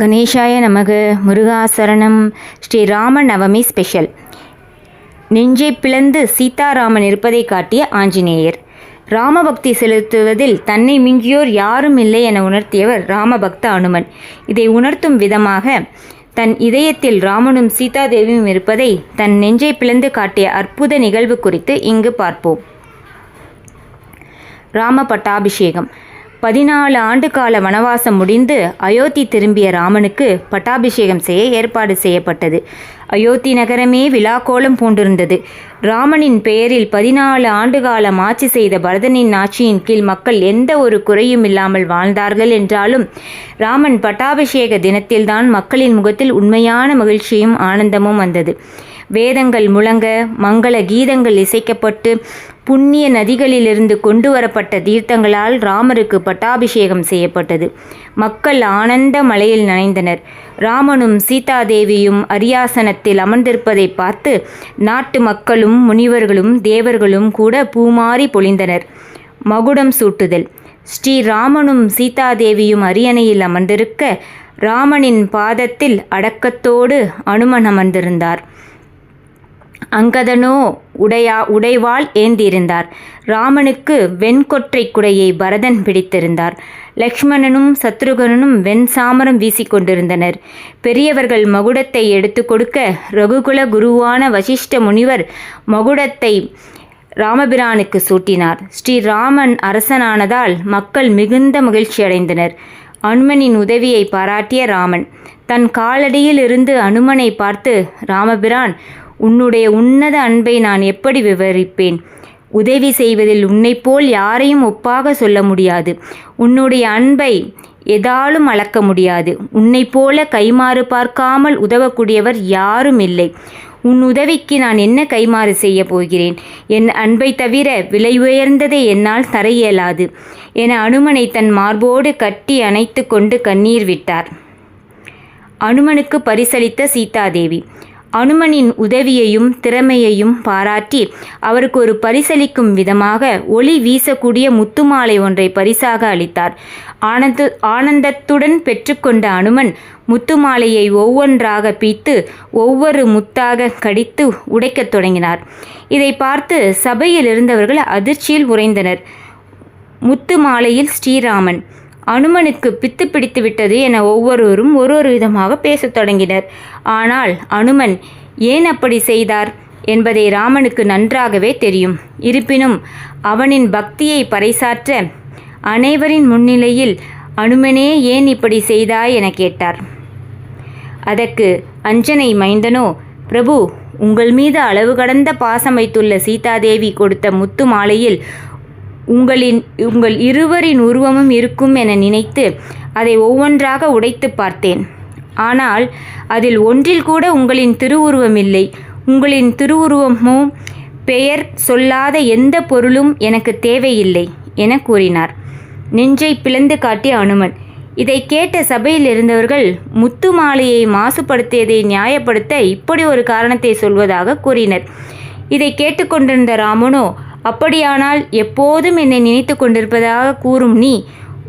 கணேசாய நமக. முருகாசரணம். ஸ்ரீராம நவமி ஸ்பெஷல். நெஞ்சை பிளந்து சீதாராமன் இருப்பதை காட்டிய ஆஞ்சநேயர். ராமபக்தி செலுத்துவதில் தன்னை மிஞ்சியோர் யாரும் இல்லை என உணர்த்தியவர் ராமபக்த அனுமன். இதை உணர்த்தும் விதமாக தன் இதயத்தில் ராமனும் சீதாதேவியும் இருப்பதை தன் நெஞ்சை பிளந்து காட்டிய அற்புத நிகழ்வு குறித்து இங்கு பார்ப்போம். ராம பட்டாபிஷேகம். 14 ஆண்டு கால வனவாசம் முடிந்து அயோத்தி திரும்பிய ராமனுக்கு பட்டாபிஷேகம் செய்ய ஏற்பாடு செய்யப்பட்டது. அயோத்தி நகரமே விழாக்கோலம் பூண்டிருந்தது. ராமனின் பெயரில் 14 ஆண்டு காலம் ஆட்சி செய்த பரதனின் ஆட்சியின் கீழ் மக்கள் எந்த ஒரு குறையும் இல்லாமல் வாழ்ந்தார்கள் என்றாலும் ராமன் பட்டாபிஷேக தினத்தில்தான் மக்களின் முகத்தில் உண்மையான மகிழ்ச்சியும் ஆனந்தமும் வந்தது. வேதங்கள் முழங்க, மங்கள கீதங்கள் இசைக்கப்பட்டு, புண்ணிய நதிகளிலிருந்து கொண்டு வரப்பட்ட தீர்த்தங்களால் ராமருக்கு பட்டாபிஷேகம் செய்யப்பட்டது. மக்கள் ஆனந்த மலையில் நனைந்தனர். ராமனும் சீதாதேவியும் அரியாசனத்தில் அமர்ந்திருப்பதை பார்த்து நாட்டு மக்களும் முனிவர்களும் தேவர்களும் கூட பூமாரி பொழிந்தனர். மகுடம் சூட்டுதல். ஸ்ரீராமனும் சீதாதேவியும் அரியணையில் அமர்ந்திருக்க ராமனின் பாதத்தில் அடக்கத்தோடு அனுமன் அமர்ந்திருந்தார். அங்கதனோ உடைவாள் ஏந்தியிருந்தார். ராமனுக்கு வெண்கொற்றை குடையை பரதன் பிடித்திருந்தார். லக்ஷ்மணனும் சத்ருகனும் வெண்சாமரம் வீசிக்கொண்டிருந்தனர். பெரியவர்கள் மகுடத்தை எடுத்து கொடுக்க ரகுகுல குருவான வசிஷ்ட முனிவர் மகுடத்தை ராமபிரானுக்கு சூட்டினார். ஸ்ரீராமன் அரசனானதால் மக்கள் மிகுந்த மகிழ்ச்சி அடைந்தனர். அனுமனின் உதவியை பாராட்டிய ராமன் தன் காலடியில் இருந்து அனுமனை பார்த்து, ராமபிரான், உன்னுடைய உன்னத அன்பை நான் எப்படி விவரிப்பேன்? உதவி செய்வதில் உன்னைப் போல் யாரையும் ஒப்பாக சொல்ல முடியாது. உன்னுடைய அன்பை எதாலும் அளக்க முடியாது. உன்னைப் போல கைமாறு பார்க்காமல் உதவக்கூடியவர் யாரும் இல்லை. உன் உதவிக்கு நான் என்ன கைமாறு செய்ய போகிறேன்? என் அன்பை தவிர விலை உயர்ந்ததை என்னால் தர இயலாது என அனுமனை தன் மார்போடு கட்டி அணைத்து கொண்டு கண்ணீர் விட்டார். அனுமனுக்கு பரிசளித்த சீதாதேவி. அனுமனின் உதவியையும் திறமையையும் பாராட்டி அவருக்கு ஒரு பரிசளிக்கும் விதமாக ஒளி வீசக்கூடிய முத்துமாலை ஒன்றை பரிசாக அளித்தார். ஆனந்தத்துடன் பெற்றுக்கொண்ட அனுமன் முத்துமாலையை ஒவ்வொன்றாக பீத்து ஒவ்வொரு முத்தாக கடித்து உடைக்கத் தொடங்கினார். இதை பார்த்து சபையில் இருந்தவர்கள் அதிர்ச்சியில் உறைந்தனர். முத்து மாலையில் ஸ்ரீராமன். அனுமனுக்கு பித்து பிடித்து விட்டது என ஒவ்வொருவரும் ஒரு விதமாக பேசத் தொடங்கினர். ஆனால் அனுமன் ஏன் அப்படி செய்தார் என்பதை ராமனுக்கு நன்றாகவே தெரியும். இருப்பினும் அவனின் பக்தியை பறைசாற்ற அனைவரின் முன்னிலையில், அனுமனே ஏன் இப்படி செய்தாய் என கேட்டார். அதற்கு அஞ்சனை மைந்தனோ, பிரபு, உங்கள் மீது அளவு கடந்த பாசம் வைத்துள்ள சீதாதேவி கொடுத்த முத்து மாலையில் உங்கள் இருவரின் உருவமும் இருக்கும் என நினைத்து அதை ஒவ்வொன்றாக உடைத்து பார்த்தேன். ஆனால் அதில் ஒன்றில் கூட உங்களின் திருவுருவம் இல்லை. உங்களின் திருவுருவமோ பெயர் சொல்லாத எந்த பொருளும் எனக்கு தேவையில்லை என கூறினார். நெஞ்சை பிளந்து காட்டிய அனுமன். இதை கேட்ட சபையில் இருந்தவர்கள் முத்து மாலையை மாசுபடுத்தியதை நியாயப்படுத்த இப்படி ஒரு காரணத்தை சொல்வதாக கூறினர். இதை கேட்டுக்கொண்டிருந்த ராமனோ, அப்படியானால் எப்போதும் என்னை நினைத்து கொண்டிருப்பதாக கூறும் நீ,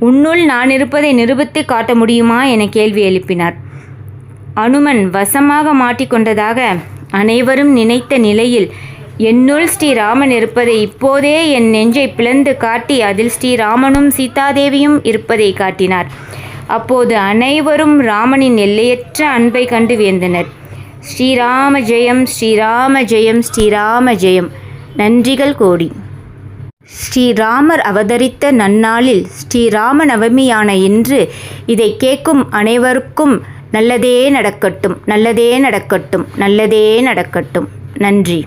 உன்னுள் நான் இருப்பதை நிரூபித்து காட்ட முடியுமா என கேள்வி எழுப்பினார். அனுமன் வசமாக மாட்டிக்கொண்டதாக அனைவரும் நினைத்த நிலையில் என்னுள் ஸ்ரீராமன் இருப்பதை இப்போதே என் நெஞ்சை பிளந்து காட்டி அதில் ஸ்ரீராமனும் சீதாதேவியும் இருப்பதை காட்டினார். அப்போது அனைவரும் ராமனின் எல்லையற்ற அன்பை கண்டு வியந்தனர். ஸ்ரீராம ஜெயம், ஸ்ரீராம ஜெயம், ஸ்ரீராம ஜெயம். நன்றிகள் கோடி. ஸ்ரீராமர் அவதரித்த நன்னாளில் ஸ்ரீராம நவமியான இன்று இதை கேட்கும் அனைவருக்கும் நல்லதே நடக்கட்டும், நல்லதே நடக்கட்டும், நல்லதே நடக்கட்டும். நன்றி.